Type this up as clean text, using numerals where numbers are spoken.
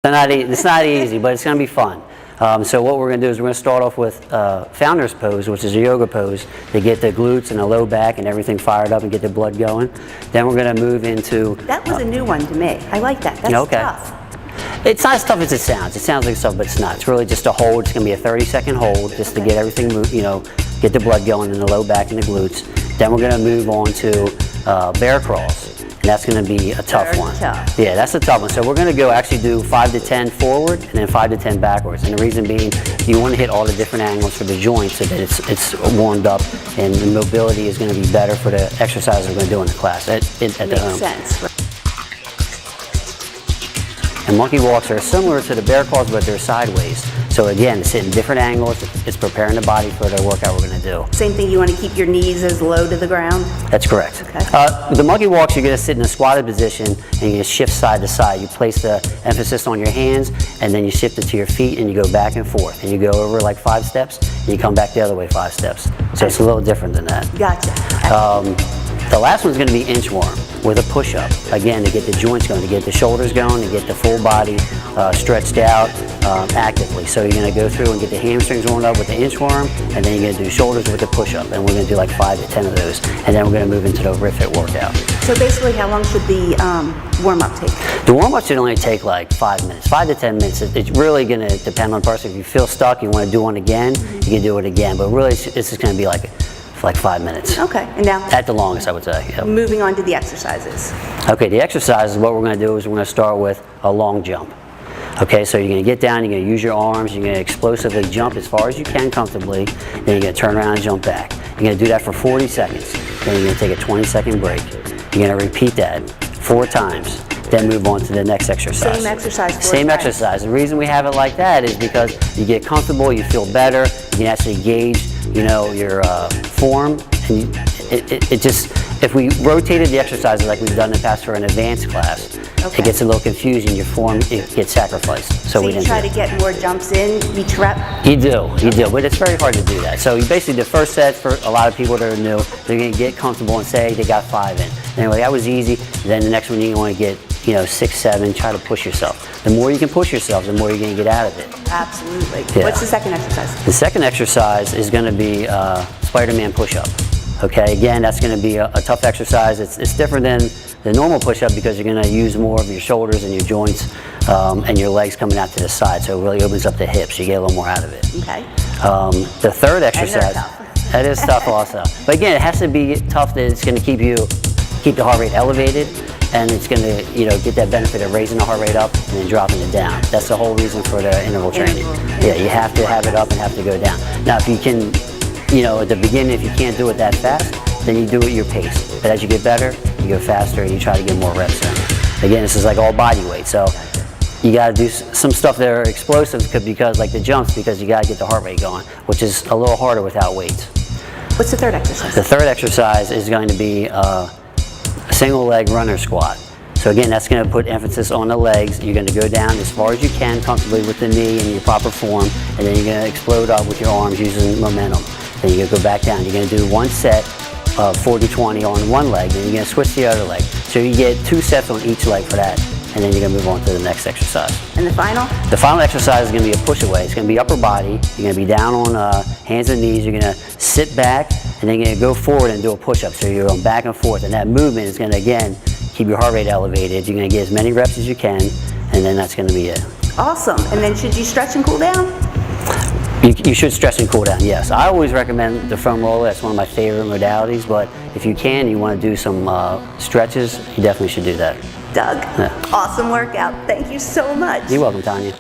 It's not easy, but it's going to be fun. So what we're going to do is we're going to start off with founder's pose, which is a yoga pose, to get the glutes and the low back and everything fired up and get the blood going. Then we're going to move into... That was a new one to me. I like that. That's okay. tough. It's not as tough as it sounds. It sounds like stuff, but it's not. It's really just a hold. It's going to be a 30-second hold just to get everything, get the blood going in the low back and the glutes. Then we're going to move on to bear crawls. And that's going to be a tough one. Tough. Yeah, that's a tough one. So we're going to go actually do 5 to 10 forward and then 5 to 10 backwards. And the reason being, you want to hit all the different angles for the joints so that it's warmed up, and the mobility is going to be better for the exercise we're going to do in the class at the home. Makes sense. And monkey walks are similar to the bear crawls, but they're sideways. So again, it's hitting different angles. It's preparing the body for the workout we're going to do. Same thing, you want to keep your knees as low to the ground? That's correct. Okay. The monkey walks, you're going to sit in a squatted position and you shift side to side. You place the emphasis on your hands and then you shift it to your feet and you go back and forth. And you go over like 5 steps and you come back the other way 5 steps. So it's a little different than that. Gotcha. The last one's going to be inchworm with a push-up. Again, to get the joints going, to get the shoulders going, to get the full body stretched out actively. So you're going to go through and get the hamstrings warmed up with the inchworm, and then you're going to do shoulders with the push-up. And we're going to do like 5 to 10 of those. And then we're going to move into the RiPFiT workout. So basically, how long should the warm-up take? The warm-up should only take like 5 minutes, 5 to 10 minutes. It's really going to depend on the person. If you feel stuck, you want to do one again, you can do it again. But really, this is going to be like 5 minutes. Okay, and now at the longest, I would say. Yep. Moving on to the exercises. Okay, the exercises, what we're going to do is we're going to start with a long jump. Okay, so you're going to get down, you're going to use your arms, you're going to explosively jump as far as you can comfortably, then you're going to turn around and jump back. You're going to do that for 40 seconds, then you're going to take a 20-second break. You're going to repeat that 4 times, then move on to the next exercise. Same exercise. Same exercise. The reason we have it like that is because you get comfortable, you feel better, you can actually gauge, your form, and it just, if we rotated the exercises like we've done in the past for an advanced class, it gets a little confusing, your form, it gets sacrificed. So you try to get more jumps in each rep? You do, but it's very hard to do that. So basically the first set, for a lot of people that are new, they're going to get comfortable and say they got 5 in. Anyway, that was easy. Then the next one you want to get 6, 7, try to push yourself. The more you can push yourself, the more you're going to get out of it. Absolutely. Yeah. What's the second exercise? The second exercise is going to be Spider-Man push-up. Okay, again, that's going to be a tough exercise. It's different than the normal push-up because you're going to use more of your shoulders and your joints and your legs coming out to the side, so it really opens up the hips. You get a little more out of it. Okay. The third exercise, that is tough also. But again, it has to be tough that it's going to keep the heart rate elevated, and it's going to get that benefit of raising the heart rate up and then dropping it down. That's the whole reason for the interval training. Yeah, you have to have it up and have to go down. Now, if you can, at the beginning, if you can't do it that fast, then you do it at your pace. But as you get better, you go faster and you try to get more reps in. Again, this is like all body weight, so you got to do some stuff that are explosive because like the jumps, because you got to get the heart rate going, which is a little harder without weights. What's the third exercise? The third exercise is going to be a single leg runner squat. So again, that's going to put emphasis on the legs. You're going to go down as far as you can comfortably with the knee in your proper form, and then you're going to explode up with your arms using momentum. Then you're going to go back down. You're going to do one set of 40-20 on one leg, then you're going to switch to the other leg. So you get 2 sets on each leg for that, and then you're going to move on to the next exercise. And the final? The final exercise is going to be a push away. It's going to be upper body. You're going to be down on hands and knees. You're going to sit back, and then you're going to go forward and do a push-up. So you're going back and forth, and that movement is going to, again, keep your heart rate elevated. You're going to get as many reps as you can, and then that's going to be it. Awesome. And then should you stretch and cool down? You should stretch and cool down, yes. I always recommend the foam roller. That's one of my favorite modalities, but if you can, you want to do some stretches, you definitely should do that. Doug, Yeah. Awesome workout. Thank you so much. You're welcome, Tanya.